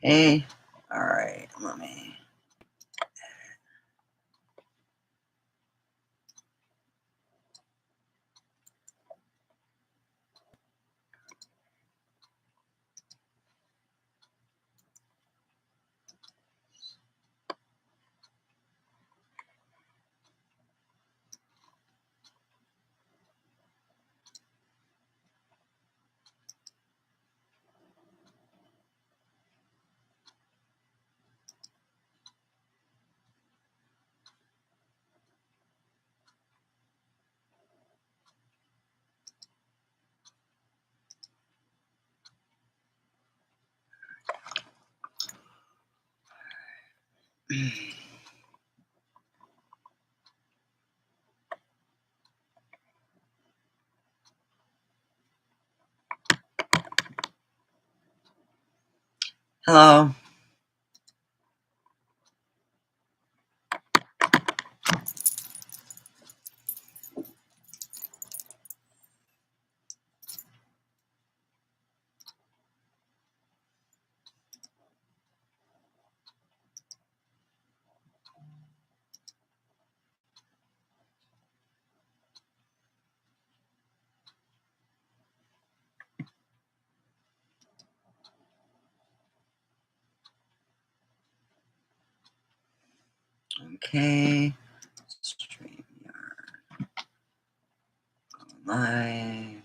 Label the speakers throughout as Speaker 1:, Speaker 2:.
Speaker 1: Hey, all right, let me. Hello. Okay. Stream live.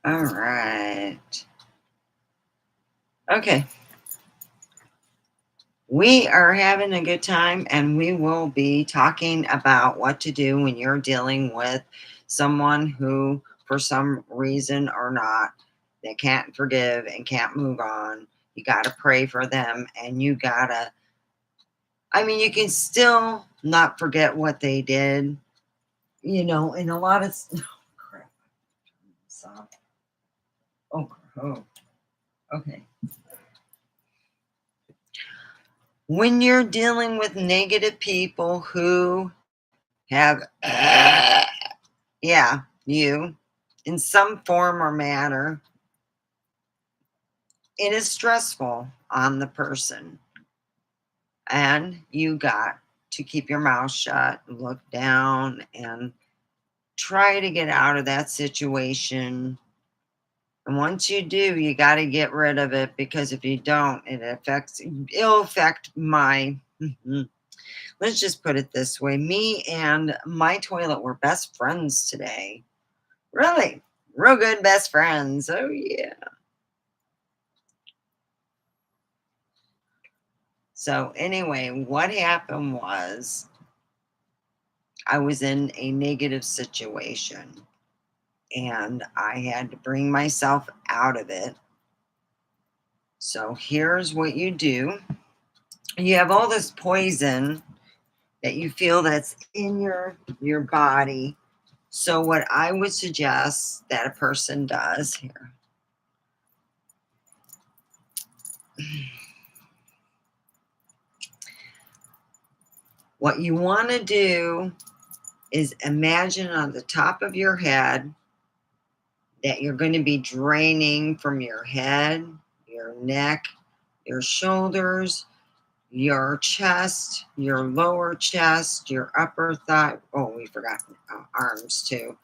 Speaker 1: All right. Okay. We are having a good time, and we will be talking about what to do when you're dealing with someone who, for some reason or not, they can't forgive and can't move on. You got to pray for them, and you got to, I mean, you can still not forget what they did, in a lot of, oh, crap. Stop. Oh, okay. When you're dealing with negative people who have, yeah, you, in some form or manner, it is stressful on the person. And you got to keep your mouth shut, look down, and try to get out of that situation. And once you do, you got to get rid of it, because if you don't, it'll affect my, let's just put it this way. Me and my toilet were best friends today. Really, real good best friends. Oh, yeah. So, anyway, what happened was I was in a negative situation and I had to bring myself out of it. So, here's what you do: you have all this poison that you feel that's in your body. So, what I would suggest that a person does here, what you want to do is imagine on the top of your head that you're going to be draining from your head, your neck, your shoulders, your chest, your lower chest, your upper thigh. Oh, we forgot arms too,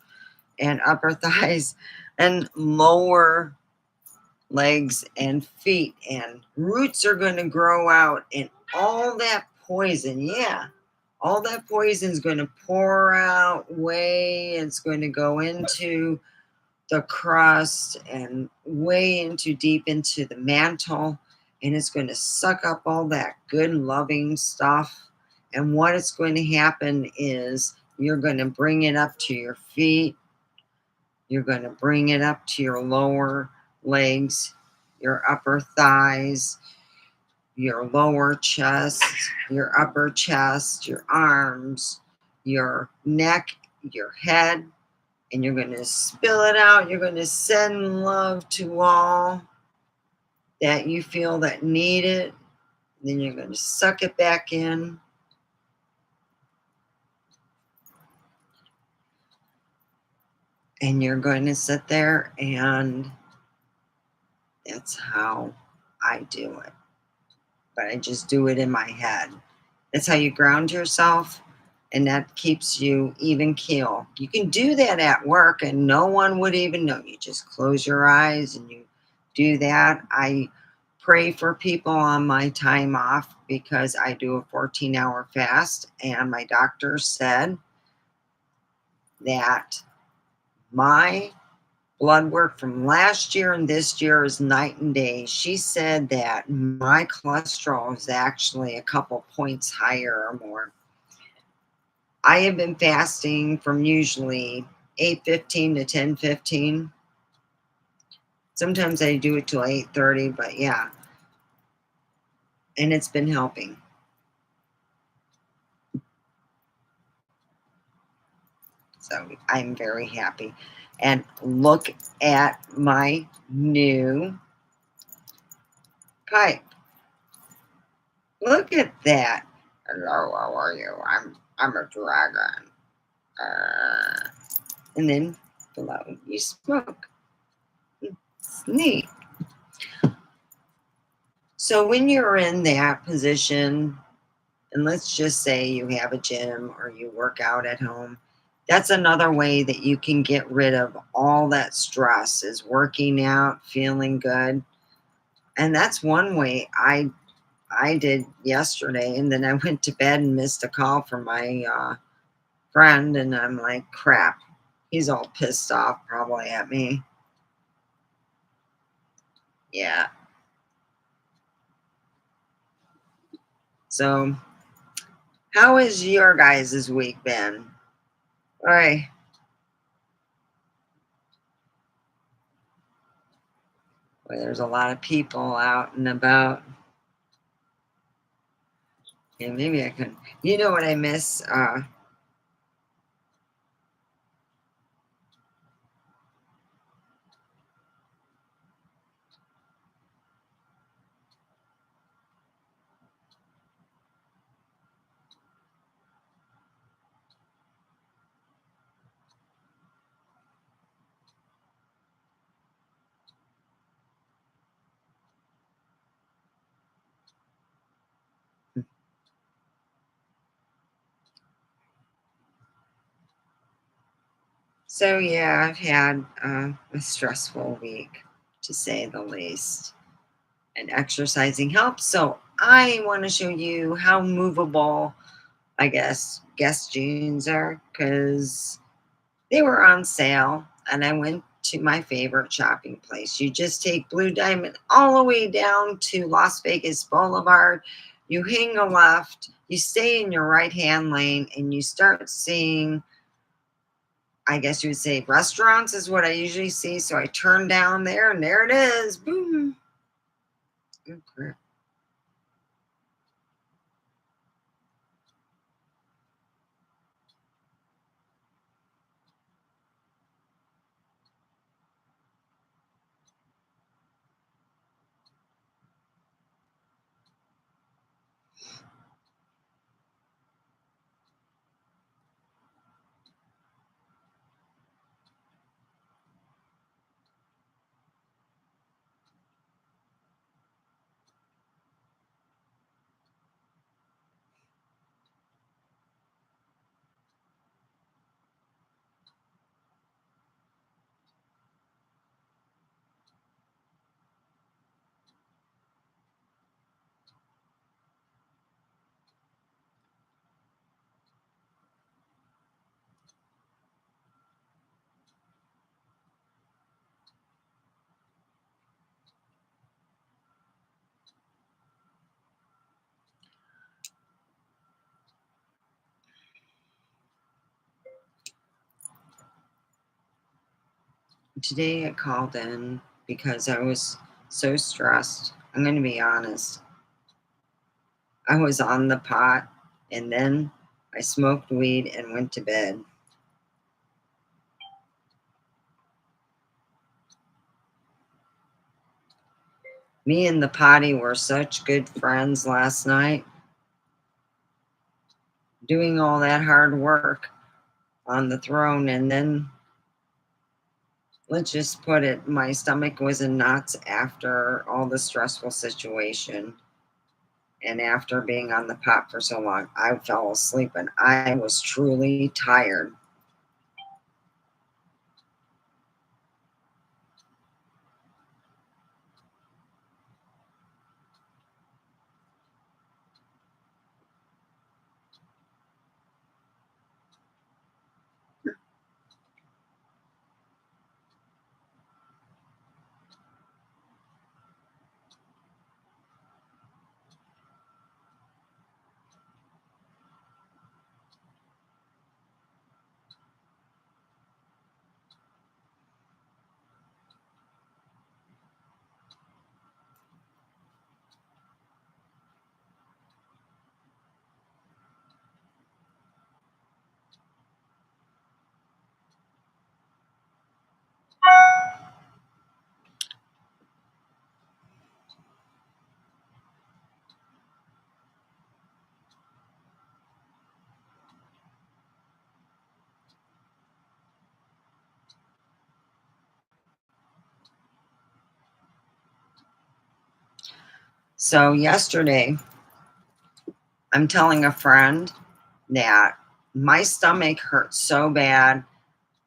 Speaker 1: and upper thighs, and lower legs and feet, and roots are going to grow out, and all that poison, yeah, all that poison is going to pour out way. It's going to go into the crust and way into deep into the mantle, and it's going to suck up all that good loving stuff. And what it's going to happen is you're going to bring it up to your feet, you're going to bring it up to your lower legs, your upper thighs, your lower chest, your upper chest, your arms, your neck, your head, and you're going to spill it out. You're going to send love to all that you feel that need it. Then you're going to suck it back in. And you're going to sit there, and that's how I do it. But I just do it in my head. That's how you ground yourself, and that keeps you even keel. You can do that at work, and no one would even know. You just close your eyes and you do that. I pray for people on my time off because I do a 14-hour fast, and my doctor said that my blood work from last year and this year is night and day. She said that my cholesterol is actually a couple points higher or more. I have been fasting from usually 8:15 to 10:15. Sometimes I do it till 8:30, but yeah, and it's been helping. So I'm very happy. And look at my new pipe. Look at that. Hello, how are you? I'm a dragon. Uh, and then below you smoke. It's neat. So when you're in that position, and let's just say you have a gym or you work out at home, that's another way that you can get rid of all that stress is working out, feeling good. And that's one way I did yesterday. And then I went to bed and missed a call from my friend, and I'm like, crap. He's all pissed off probably at me. Yeah. So how has your guys' week been? All right. Well, there's a lot of people out and about. Yeah, maybe I can. You know what I miss? So yeah, I've had a stressful week, to say the least. And exercising helps. So I want to show you how movable, I guess, Guess jeans are, because they were on sale, and I went to my favorite shopping place. You just take Blue Diamond all the way down to Las Vegas Boulevard. You hang a left, you stay in your right hand lane, and you start seeing, I guess you would say, restaurants is what I usually see. So I turn down there, and there it is. Boom. Oh, crap. Today I called in because I was so stressed. I'm going to be honest. I was on the pot and then I smoked weed and went to bed. Me and the potty were such good friends last night, doing all that hard work on the throne. And then, let's just put it, my stomach was in knots after all the stressful situation. And after being on the pot for so long, I fell asleep and I was truly tired. So, yesterday, I'm telling a friend that my stomach hurt so bad.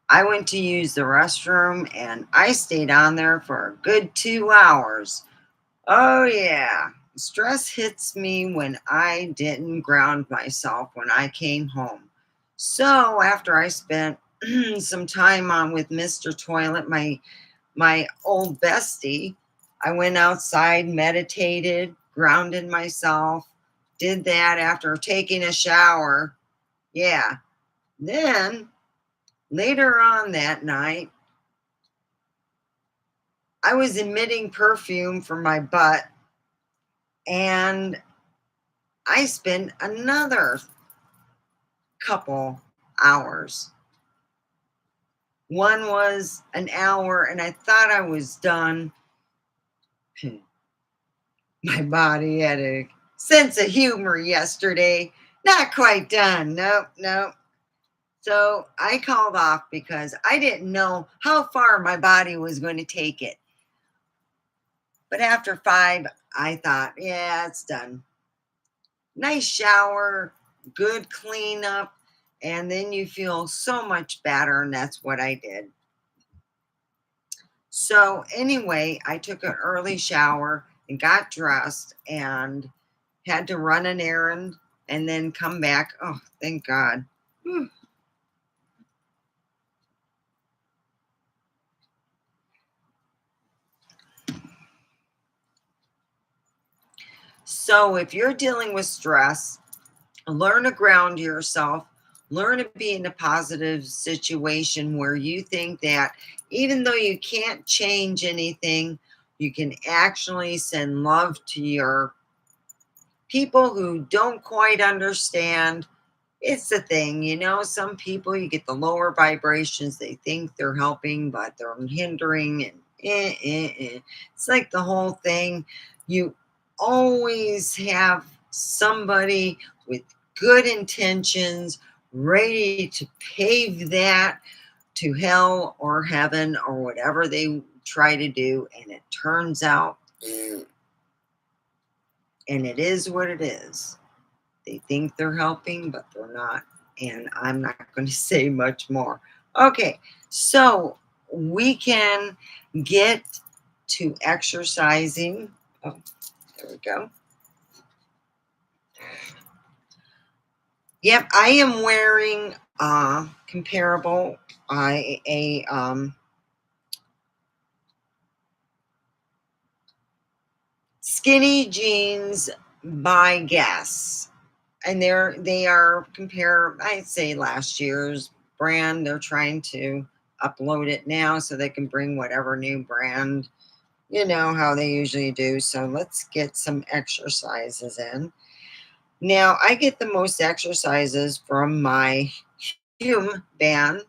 Speaker 1: I went to use the restroom and I stayed on there for a good 2 hours. Oh, yeah. Stress hits me when I didn't ground myself when I came home. So, after I spent some time on with Mr. Toilet, my old bestie, I went outside, meditated, grounded myself, did that after taking a shower. Yeah. Then later on that night, I was emitting perfume from my butt and I spent another couple hours. One was an hour and I thought I was done. My body had a sense of humor yesterday. Not quite done. Nope, nope. So I called off because I didn't know how far my body was going to take it. But after 5, I thought, yeah, it's done. Nice shower, good cleanup, and then you feel so much better. And that's what I did. So, anyway, I took an early shower and got dressed and had to run an errand and then come back. Oh, thank God. Whew. So, if you're dealing with stress, learn to ground yourself, learn to be in a positive situation where you think that even though you can't change anything, you can actually send love to your people who don't quite understand. It's the thing, some people you get the lower vibrations, they think they're helping, but they're hindering and it's like the whole thing. You always have somebody with good intentions ready to pave that to hell or heaven or whatever they try to do, and it turns out, and it is what it is. They think they're helping, but they're not. And I'm not going to say much more. Okay, so we can get to exercising. Oh, there we go. Yep, I am wearing comparable a skinny jeans by Guess, and they are compare, I'd say, last year's brand. They're trying to upload it now so they can bring whatever new brand, you know how they usually do. So let's get some exercises in. Now, I get the most exercises from my Hume band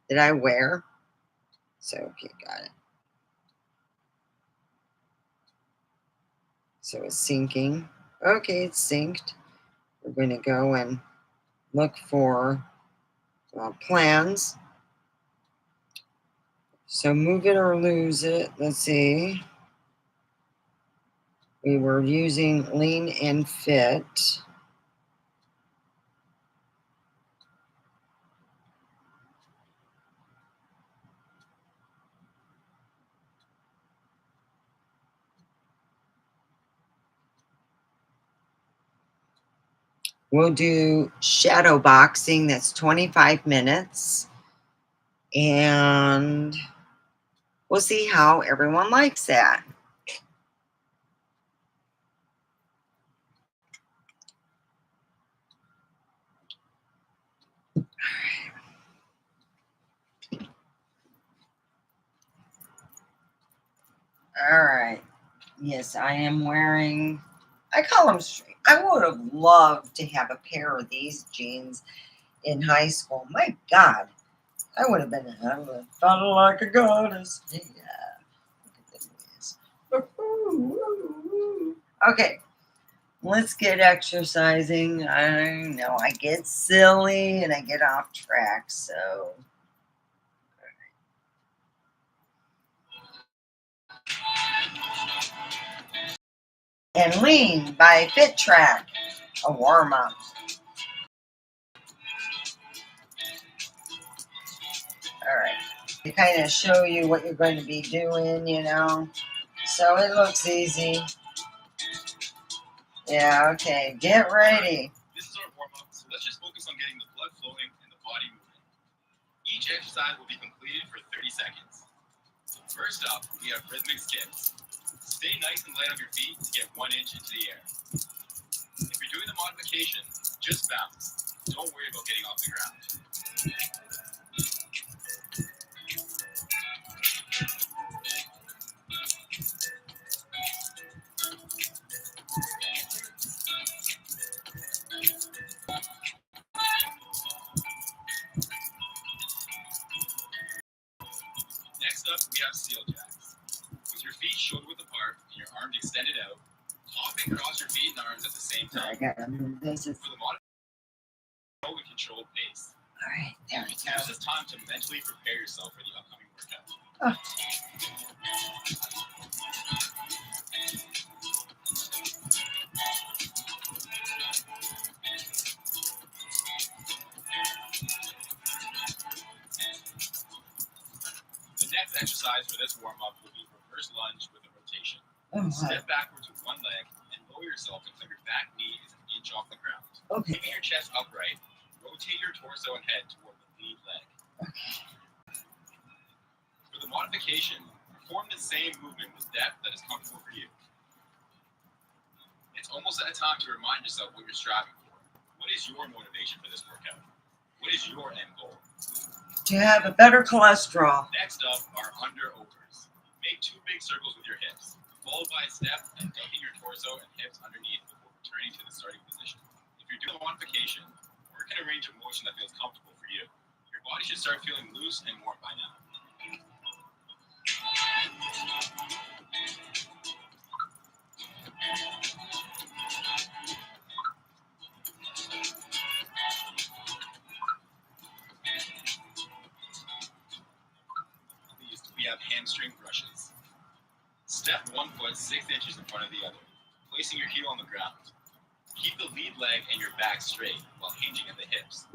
Speaker 1: that I wear. So, okay, got it. So it's syncing. Okay, it's synced. We're going to go and look for plans. So move it or lose it. Let's see. We were using lean and fit. We'll do shadow boxing. That's 25 minutes. And we'll see how everyone likes that. All right. Yes, I am wearing, I call them straight. I would have loved to have a pair of these jeans in high school. My God, I would have felt like a goddess. Yeah. Look at this. Okay, let's get exercising. I know I get silly and I get off track, so. And Lean by Fit Track, a warm up. All right. To kind of show you what you're going to be doing, you know. So it looks easy. Yeah, okay. Get ready.
Speaker 2: This is our warm up, so let's just focus on getting the blood flowing and the body moving. Each exercise will be completed for 30 seconds. First up, we have rhythmic skips. Stay nice and light on your feet to get 1 inch into the air. If you're doing the modification, just bounce. Don't worry about getting off the ground. Next up, we have seal jacks. With your feet shoulder width apart and your arms extended out, hop and cross your feet and arms at the same time. For the modification, go with controlled pace.
Speaker 1: All right, there we go.
Speaker 2: Use this time to mentally prepare yourself for the upcoming workout.
Speaker 1: Oh.
Speaker 2: The next exercise for this warm-up will be reverse lunge with a rotation.
Speaker 1: Step
Speaker 2: backwards with one leg and lower yourself until your back knee is an inch off the ground.
Speaker 1: Okay.
Speaker 2: Keeping your chest upright, rotate your torso and head toward the lead leg.
Speaker 1: Okay.
Speaker 2: For the modification, perform the same movement with depth that is comfortable for you. It's almost at a time to remind yourself what you're striving for. What is your motivation for this workout? What is your end goal?
Speaker 1: To have a better cholesterol.
Speaker 2: Next up are under overs. Make 2 big circles with your hips, followed by a step and ducking your torso and hips underneath before returning to the starting position. If you're doing a modification, work in a range of motion that feels comfortable for you. Your body should start feeling loose and warm by now. We have hamstring brushes. Step 1 foot 6 inches in front of the other, placing your heel on the ground. Keep the lead leg and your back straight while hinging at the hips.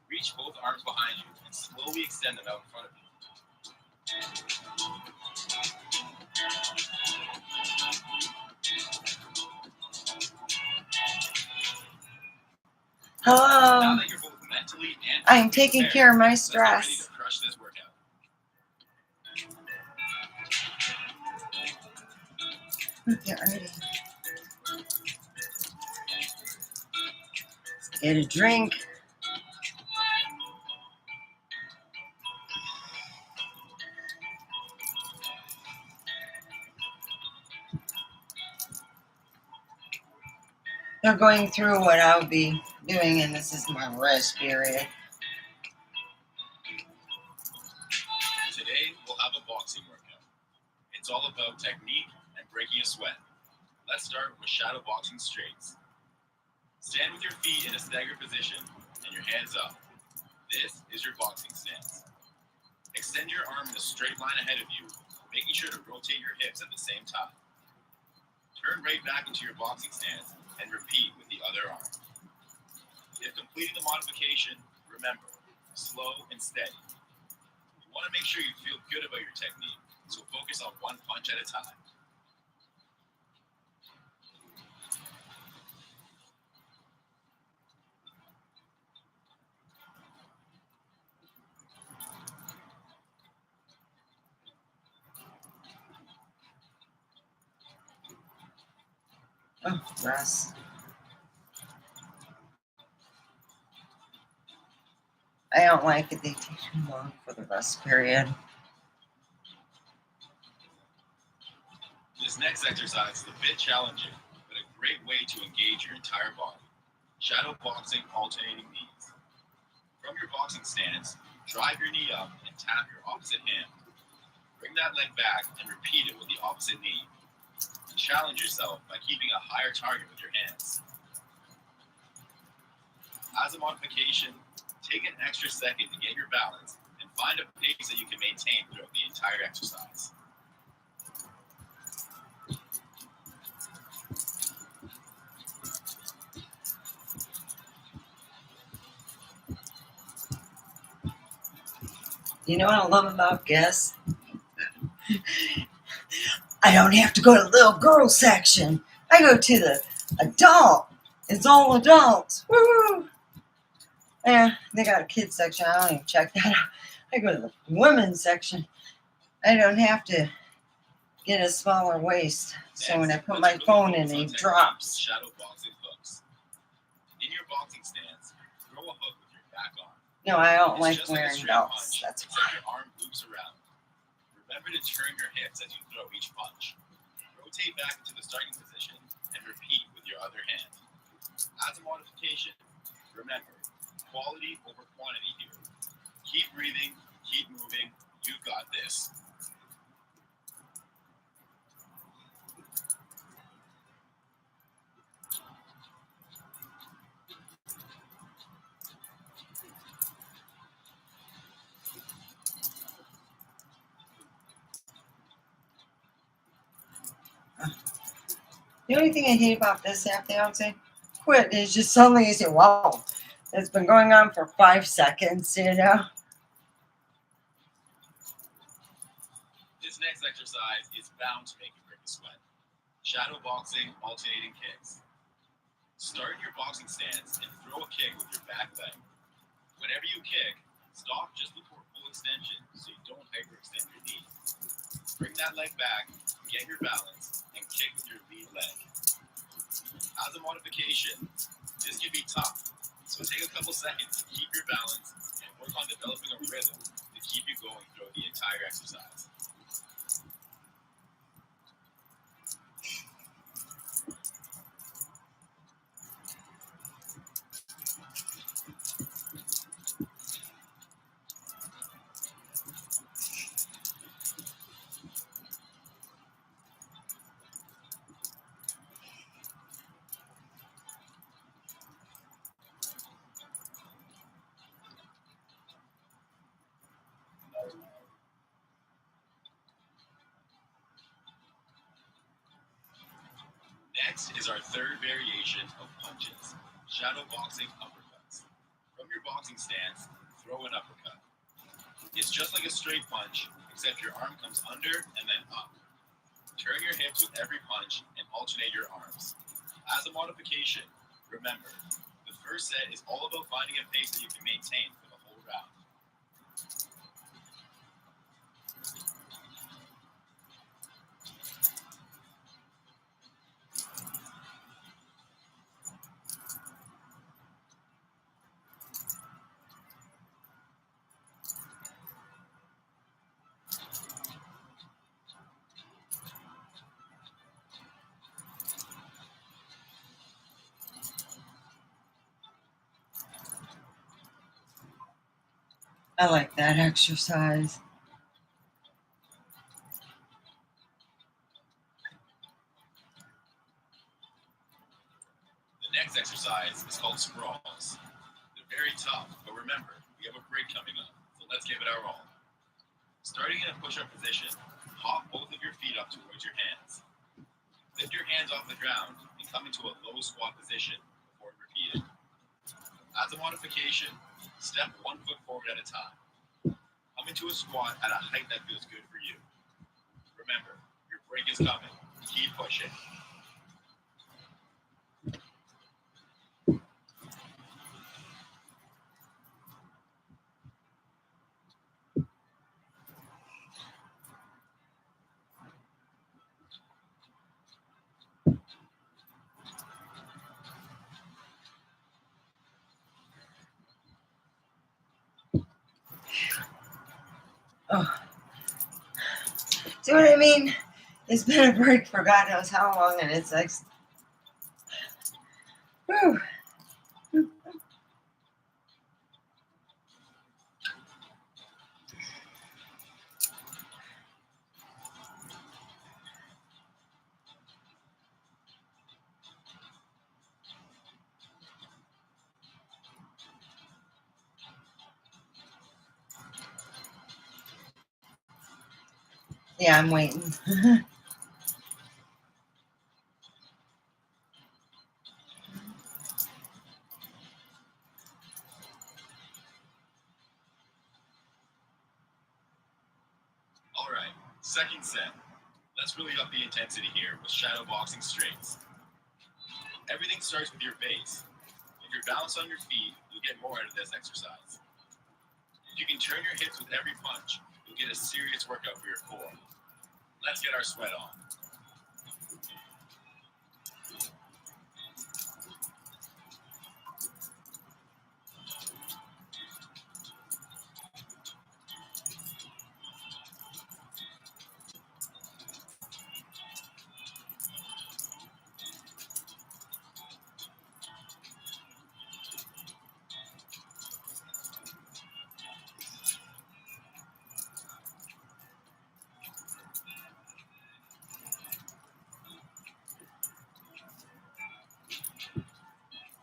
Speaker 2: Reach both arms behind you and slowly extend them out in front of you.
Speaker 1: Hello.
Speaker 2: Now that you're both mentally and
Speaker 1: I'm taking care of my stress.
Speaker 2: let's get ready to crush this workout.
Speaker 1: Get ready. Get a drink. Now going through what I'll be doing, and this is my rest period.
Speaker 2: Today, we'll have a boxing workout. It's all about technique and breaking a sweat. Let's start with shadow boxing straights. Stand with your feet in a staggered position and your hands up. This is your boxing stance. Extend your arm in a straight line ahead of you, making sure to rotate your hips at the same time. Turn right back into your boxing stance and repeat with the other arm. If completing the modification, remember, slow and steady. You want to make sure you feel good about your technique, so focus on one punch at a time.
Speaker 1: Oh, rest. I don't like it. They take too long for the rest period.
Speaker 2: This next exercise is a bit challenging, but a great way to engage your entire body. Shadow boxing alternating knees. From your boxing stance, drive your knee up and tap your opposite hand. Bring that leg back and repeat it with the opposite knee. Challenge yourself by keeping a higher target with your hands. As a modification, take an extra second to get your balance and find a pace that you can maintain throughout the entire exercise.
Speaker 1: You know what I love about guests? I don't have to go to the little girl section. I go to the adult. It's all adults. Woo! Yeah, they got a kids section. I don't even check that out. I go to the women's section. I don't have to get a smaller waist. So when I put my phone in, it drops.
Speaker 2: Shadow boxing hooks. In your boxing stance, throw a hook with your back arm.
Speaker 1: No, I don't
Speaker 2: It's
Speaker 1: like
Speaker 2: just like a
Speaker 1: wearing
Speaker 2: straight
Speaker 1: belts.
Speaker 2: punch,
Speaker 1: That's
Speaker 2: except
Speaker 1: why.
Speaker 2: your arm loops around. Remember to turn your hips as you throw each punch. Rotate back into the starting position and repeat with your other hand. As a modification, remember, quality over quantity here. Keep breathing, keep moving, you've got this.
Speaker 1: The only thing I hate about this app, they don't say quit. It's just suddenly you say, wow, it's been going on for 5 seconds, you know?
Speaker 2: This next exercise is bound to make you break a sweat. Shadow boxing, alternating kicks. Start your boxing stance and throw a kick with your back leg. Whenever you kick, stop just before full extension so you don't hyperextend your knee. Bring that leg back, get your balance, and kick with your lead leg. As a modification, this can be tough, so take a couple seconds to keep your balance and work on developing a rhythm to keep you going throughout the entire exercise. Next is our third variation of punches, shadow boxing uppercuts. From your boxing stance, throw an uppercut. It's just like a straight punch, except your arm comes under and then up. Turn your hips with every punch and alternate your arms. As a modification, remember, the first set is all about finding a pace that you can maintain for the whole round.
Speaker 1: I like that exercise.
Speaker 2: The next exercise is called sprawls. They're very tough, but remember, we have a break coming up, so let's give it our all. Starting in a push-up position, hop both of your feet up towards your hands. Lift your hands off the ground and come into a low squat position before repeated. As a modification, step 1 foot forward at a time. Come into a squat at a height that feels good for you. Remember, your break is coming. Keep pushing.
Speaker 1: Oh. See what I mean? It's been a break for God knows how long, and it's like, whew. Yeah, I'm waiting.
Speaker 2: All right, second set. Let's really up the intensity here with shadow boxing straights. Everything starts with your base. If you're balanced on your feet, you'll get more out of this exercise. If you can turn your hips with every punch, you'll get a serious workout for your core. Let's get our sweat on.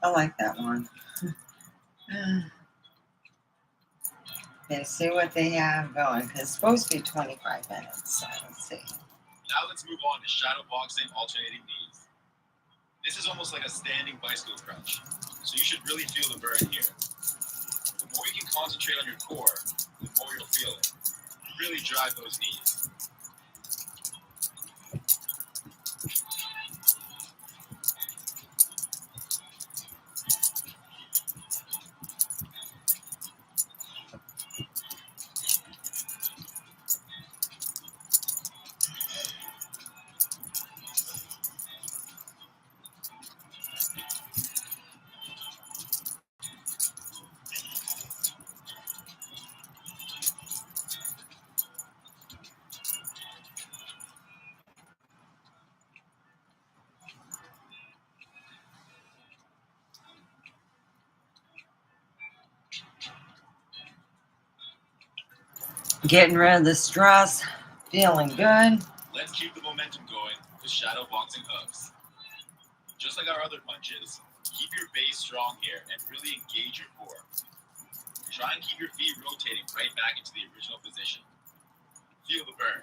Speaker 1: I like that one. Okay, see what they have going, because it's supposed to be 25 minutes. So let's see.
Speaker 2: Now let's move on to shadow boxing alternating knees. This is almost like a standing bicycle crunch, so you should really feel the burn here. The more you can concentrate on your core, the more you'll feel it. Really drive those knees.
Speaker 1: Getting rid of the stress, feeling good.
Speaker 2: Let's keep the momentum going with shadow boxing hooks. Just like our other punches, keep your base strong here and really engage your core. Try and keep your feet rotating right back into the original position. Feel the burn.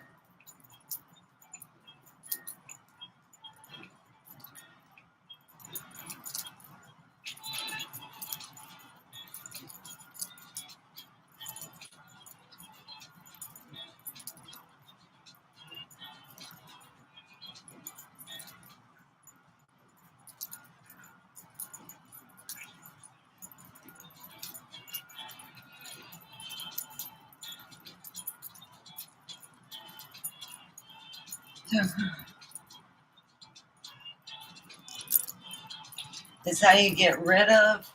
Speaker 1: It's how you get rid of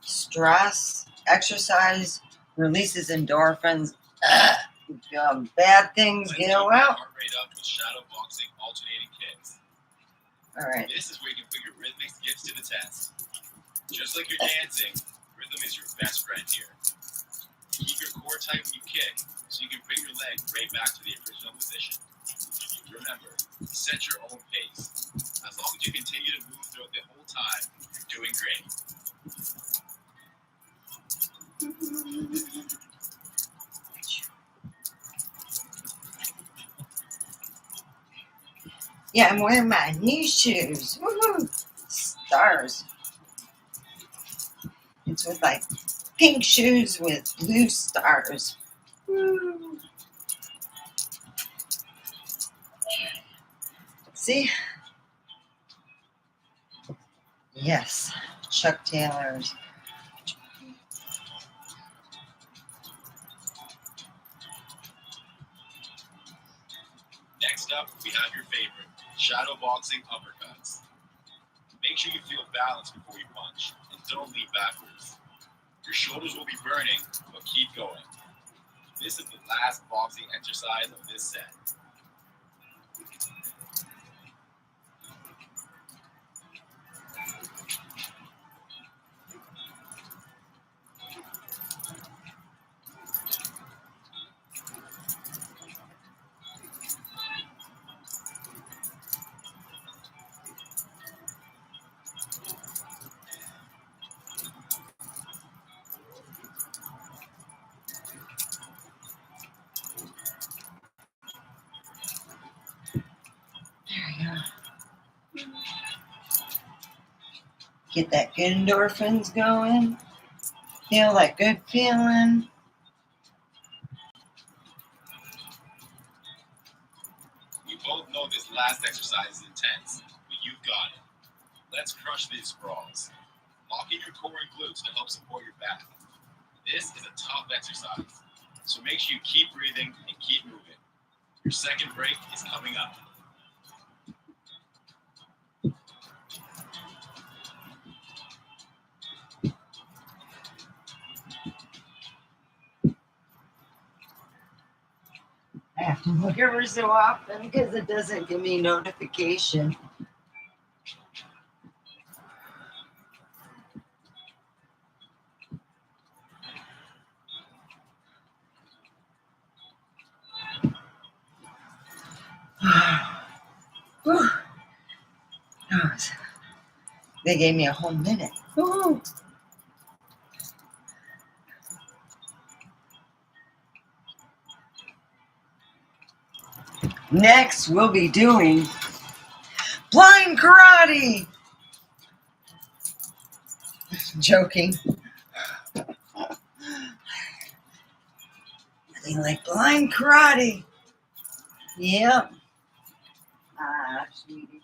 Speaker 1: stress. Exercise releases endorphins. Bad things
Speaker 2: Let's
Speaker 1: go
Speaker 2: keep
Speaker 1: out.
Speaker 2: that heart rate up with shadow boxing alternating kicks.
Speaker 1: All right.
Speaker 2: This is where you can put your rhythmic skips to the test. Just like you're dancing, rhythm is your best friend here. Keep your core core tight when you kick so you can bring your leg right back to the original position. Remember, set your own pace. As long as you continue to move throughout the whole time, you're doing great.
Speaker 1: Yeah, I'm wearing my new shoes. Woohoo! Stars. It's with like pink shoes with blue stars. Woo. See? Yes, Chuck Taylor's.
Speaker 2: Next up, we have your favorite, shadow boxing uppercuts. Make sure you feel balanced before you punch, and don't lean backwards. Your shoulders will be burning, but keep going. This is the last boxing exercise of this set.
Speaker 1: There you go. Get that good endorphins going. Feel that good feeling.
Speaker 2: We both know this last exercise is intense, but you've got it. Let's crush these sprawls. Lock in your core and glutes to help support your back. This is a tough exercise, so make sure you keep breathing and keep moving. Your second break is coming up.
Speaker 1: I have to look every so often because it doesn't give me notification. Whew. Oh, they gave me a whole minute. Woo. Next, we'll be doing blind karate. Joking. They like blind karate. Yep. Ah, sweetie.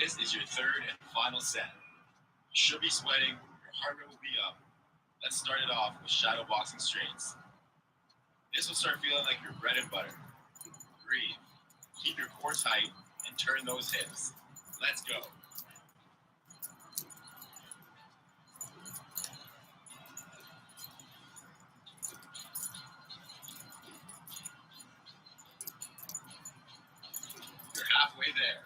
Speaker 2: This is your third and final set. You should be sweating, your heart rate will be up. Let's start it off with shadow boxing straights. This will start feeling like your bread and butter. Breathe, keep your core tight, and turn those hips. Let's go. You're halfway there.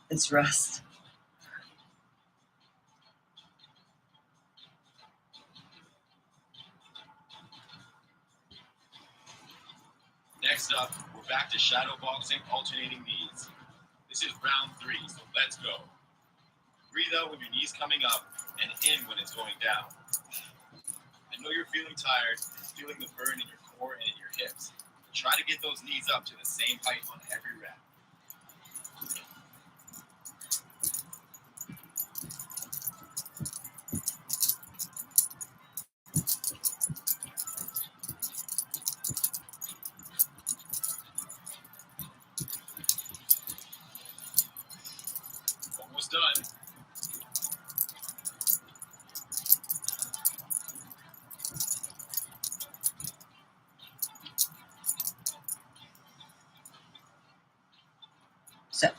Speaker 1: It's rust.
Speaker 2: Next up, we're back to shadow boxing alternating knees. This is round 3, so let's go. Breathe out when your knee's coming up and in when it's going down. I know you're feeling tired, feeling the burn in your core and in your hips. Try to get those knees up to the same height on every rep.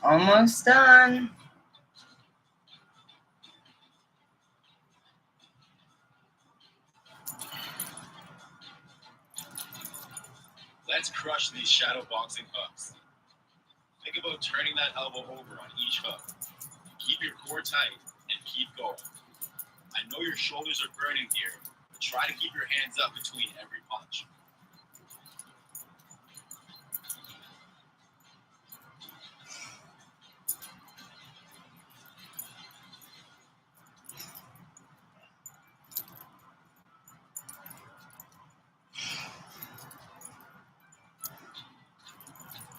Speaker 1: Almost done.
Speaker 2: Let's crush these shadow boxing hooks. Think about turning that elbow over on each hook. Keep your core tight and keep going. I know your shoulders are burning here, but try to keep your hands up between every punch.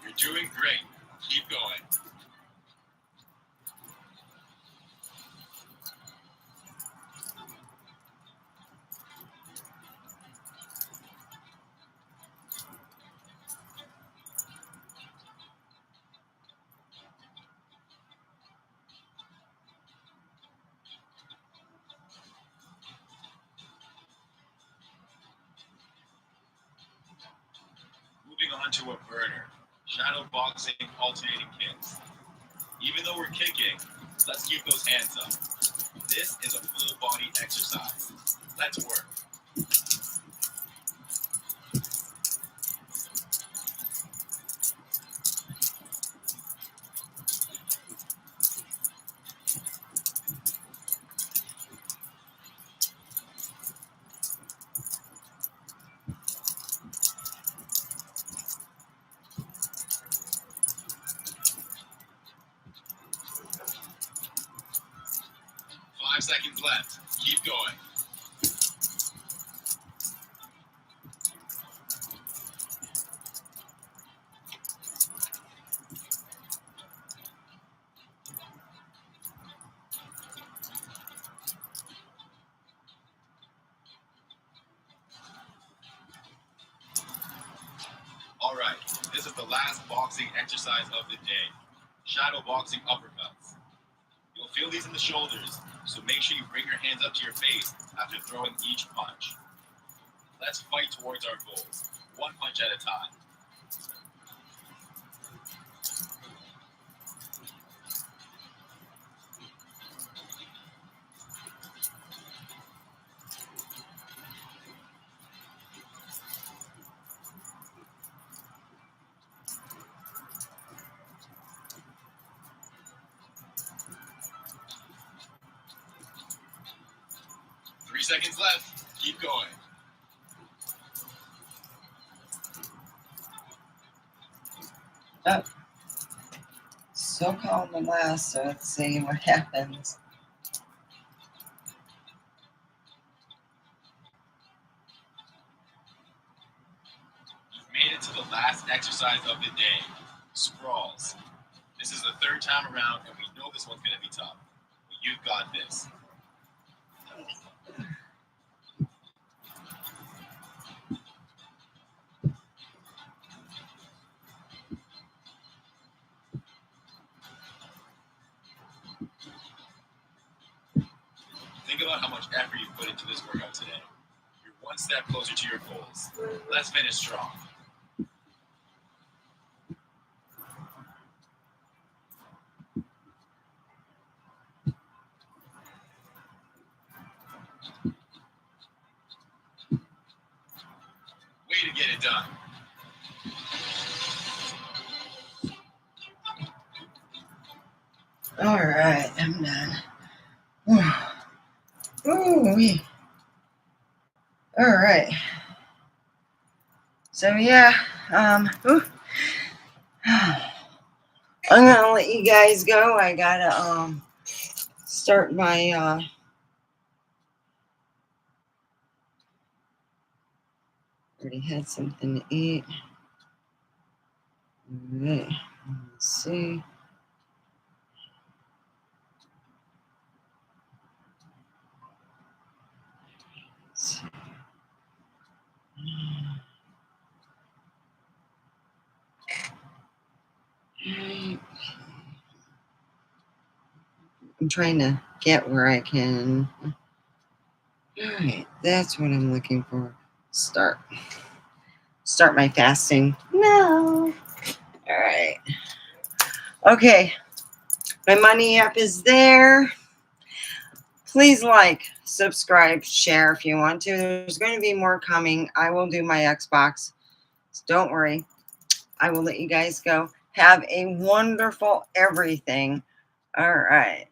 Speaker 2: You're doing great. Keep going. Moving on to a burner. Shadow boxing alternating kicks. Even though we're kicking, let's keep those hands up. This is a full body exercise. Let's work. 5 seconds left. Keep going. All right, this is the last boxing exercise of the day. Shadow boxing uppercuts. You'll feel these in the shoulders, so make sure you bring your hands up to your face after throwing each punch. Let's fight towards our goals, one punch at a time. Three seconds left. Keep going.
Speaker 1: Oh. So calm and last, so let's see what happens.
Speaker 2: You've made it to the last exercise of the day, sprawls. This is the third time around, and we know this one's going to be tough. But you've got this. Think about how much effort you put into this workout today. You're one step closer to your goals. Let's finish strong. Way to get it done.
Speaker 1: All right, I'm done. Ooh. All right. So yeah, I'm gonna let you guys go. I gotta start my already had something to eat. All right, let's see. I'm trying to get where I can. All right, that's what I'm looking for. Start my fasting. No. All right. Okay, my money app is there. Please like, subscribe, share if you want to. There's going to be more coming. I will do my Xbox. So don't worry. I will let you guys go. Have a wonderful everything. All right.